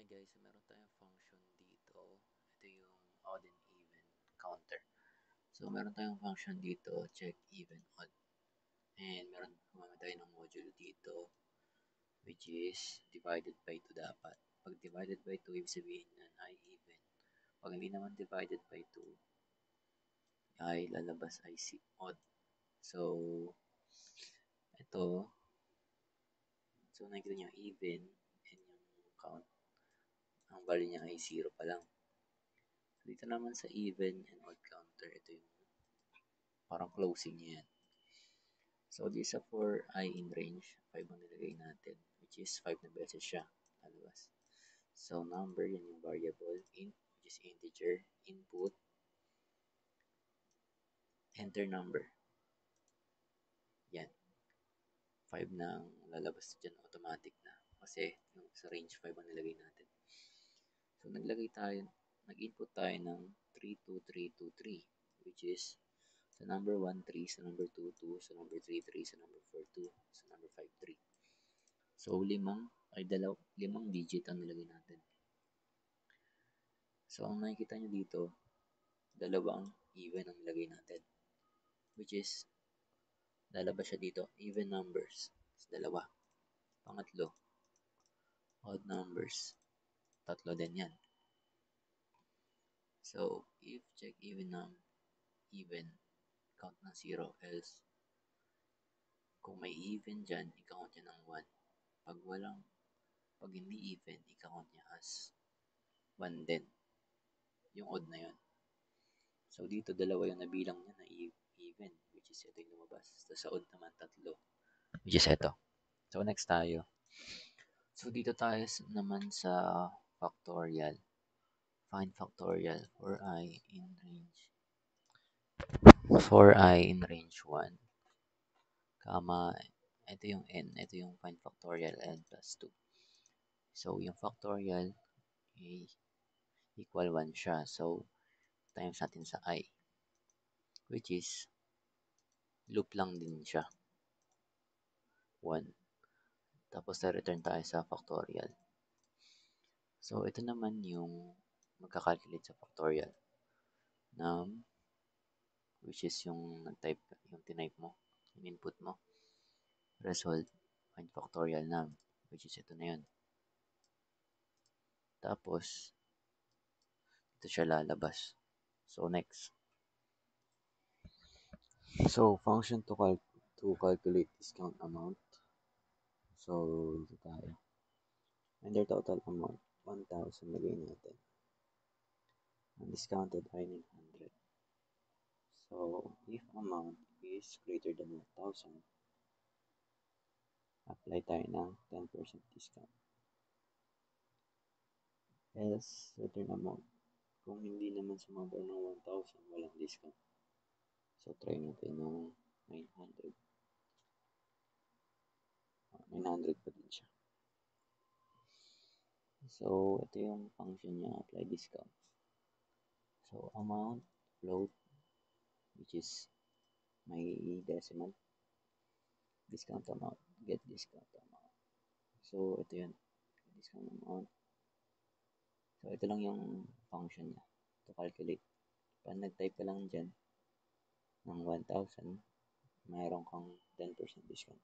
Okay guys, so meron tayong function dito. Ito yung odd and even counter. So meron tayong function dito, check even odd. And meron kumama tayo ng module dito, which is divided by 2 dapat. Pag divided by 2, ibig sabihin nun ay even. Pag hindi naman divided by 2, ay lalabas ay si odd. So, ito, so nakikita nyo even and yung count. Ang value niya ay 0 pa lang. Dito naman sa even and odd counter, ito yung parang closing niya yan. So, this is for I in range. 5 ang nilagay natin, which is 5 na beses siya. Lalabas. So, number, yan yung variable. Int, which is integer. Input, enter number. Yan. 5 na ang lalabas dyan automatic na. Kasi, yung sa range 5 ang nilagay natin. So, nag-input tayo ng 32323, which is sa number 1, 3, sa number 2, 2, sa number 3, 3, sa number 4, 2, sa number 5, 3. So, limang digit ang nilagay natin. So, ang nakikita nyo dito, dalawang even ang nilagay natin. Which is, lalabas siya dito, even numbers. Dalawa. Pangatlo, odd numbers. Tatlo din yan. So, if check even, count ng 0, else, kung may even dyan, i-count niya ng 1. Pag hindi even, i-count niya as 1 din. Yung odd na yun. So, dito dalawa yung nabilang niya na even, which is ito yung lumabas. So, sa odd naman, tatlo, which is ito. So, next tayo. So, dito tayo naman sa factorial. Find factorial for I in range. For I in range 1, comma, ito yung n, ito yung find factorial n plus 2. So, yung factorial equal 1 siya. So, times natin sa I, which is loop lang din siya. 1. Tapos, return tayo sa factorial. So, ito naman yung magkakalculate sa factorial. Which is yung tinype mo, yung input mo. Result, find factorial num, which is ito na yun. Tapos, ito siya lalabas. So, next. So, function to calculate discount amount. So, dito tayo. Enter total amount, 1,000 lagay natin. Ang discounted ay 900. So, if amount is greater than 1,000, apply tayo ng 10% discount. Else, return amount. Kung hindi naman sumabor ng 1,000, walang discount. So, try natin ng 900. 900 pa din siya. So, ito yung function niya, apply discount. So, amount, float, which is may decimal. Discount amount, get discount amount. So, ito yun, discount amount. So, ito lang yung function niya to calculate. Pag nag-type ka lang dyan ng 1,000, mayroon kang 10% discount.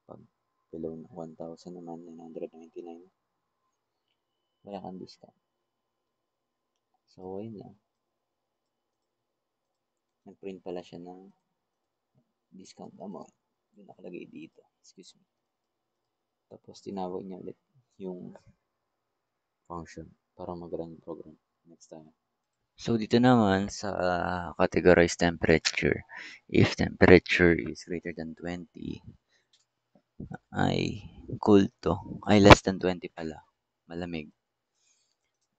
Pag below 1,000 naman, 999, wala kang discount. So, ayun lang. Nag-print pala siya ng discount amount. Yung nakalagay dito. Excuse me. Tapos, tinawag niya ulit yung function para mag-run yung program. Next time. So, dito naman sa categorize temperature. If temperature is greater than 20, ay cold to. Ay less than 20 pala. Malamig.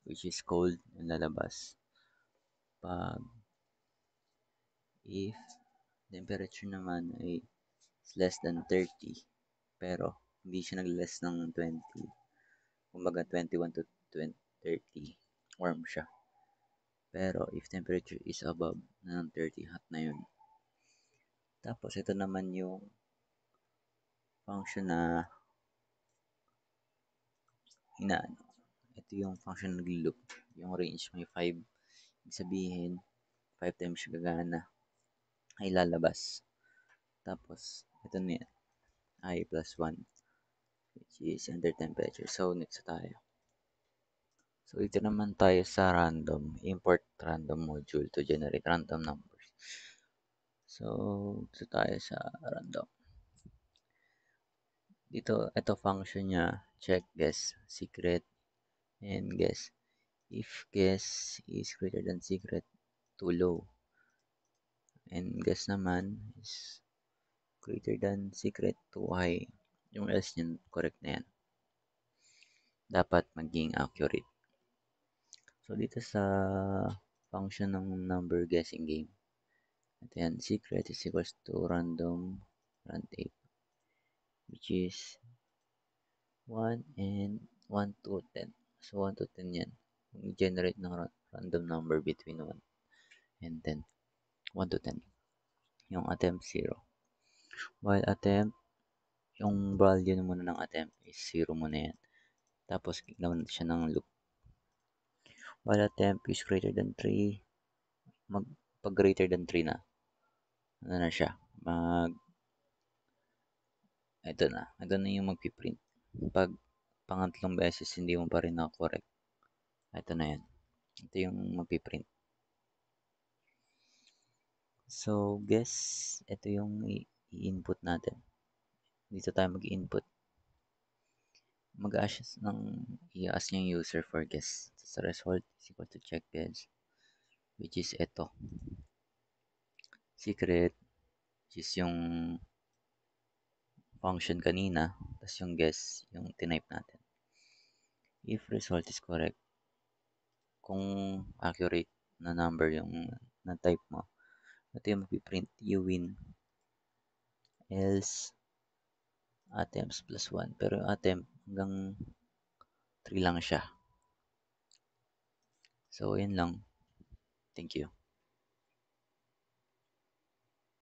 Which is cold yung lalabas. Pag if temperature naman ay less than 30, pero hindi siya nag-less ng 20. Kumbaga 21 to 20, 30, warm siya. Pero if temperature is above ng 30, hot na yun. Tapos ito naman yung function na ito ito yung function ng loop. Yung range may 5. Ibig sabihin, 5 times siya gagana ay lalabas. Tapos, ito na yan, I plus 1, which is under temperature. So, next tayo. So, ito naman tayo sa random. Import random module to generate random numbers. So, ito tayo sa random. Dito, ito function niya, check, guess, secret, and guess. If guess is greater than secret, too low. And guess naman is greater than secret, too high. Yung else niyan, correct na yan. Dapat maging accurate. So, dito sa function ng number guessing game, ito yan, secret is equals to random rand 8, which is 1 and 1 to 10. So, 1 to 10 yan. Generate ng random number between 1 and 10. 1 to 10. Yung attempt 0. While attempt, yung value muna ng attempt is 0 muna yan. Tapos, ginawan siya ng loop. While attempt is greater than 3, pag greater than 3 na, ano na siya, ito na yung magpiprint. Pag pangatlong beses hindi mo pa rin na-correct, ito na yan. Ito yung magpiprint. So, guess, ito yung i-input natin. Dito tayo mag-input. Mag-ask i-ask niya yung user for guess. So, sa result is equal to check guess, which is ito. Secret, which is yung function kanina, tapos yung guess, yung tinype natin. If result is correct, kung accurate na number yung na-type mo, ito yung mag-print, you win. Else, attempts plus 1. Pero yung attempt, hanggang 3 lang siya. So, yun lang. Thank you.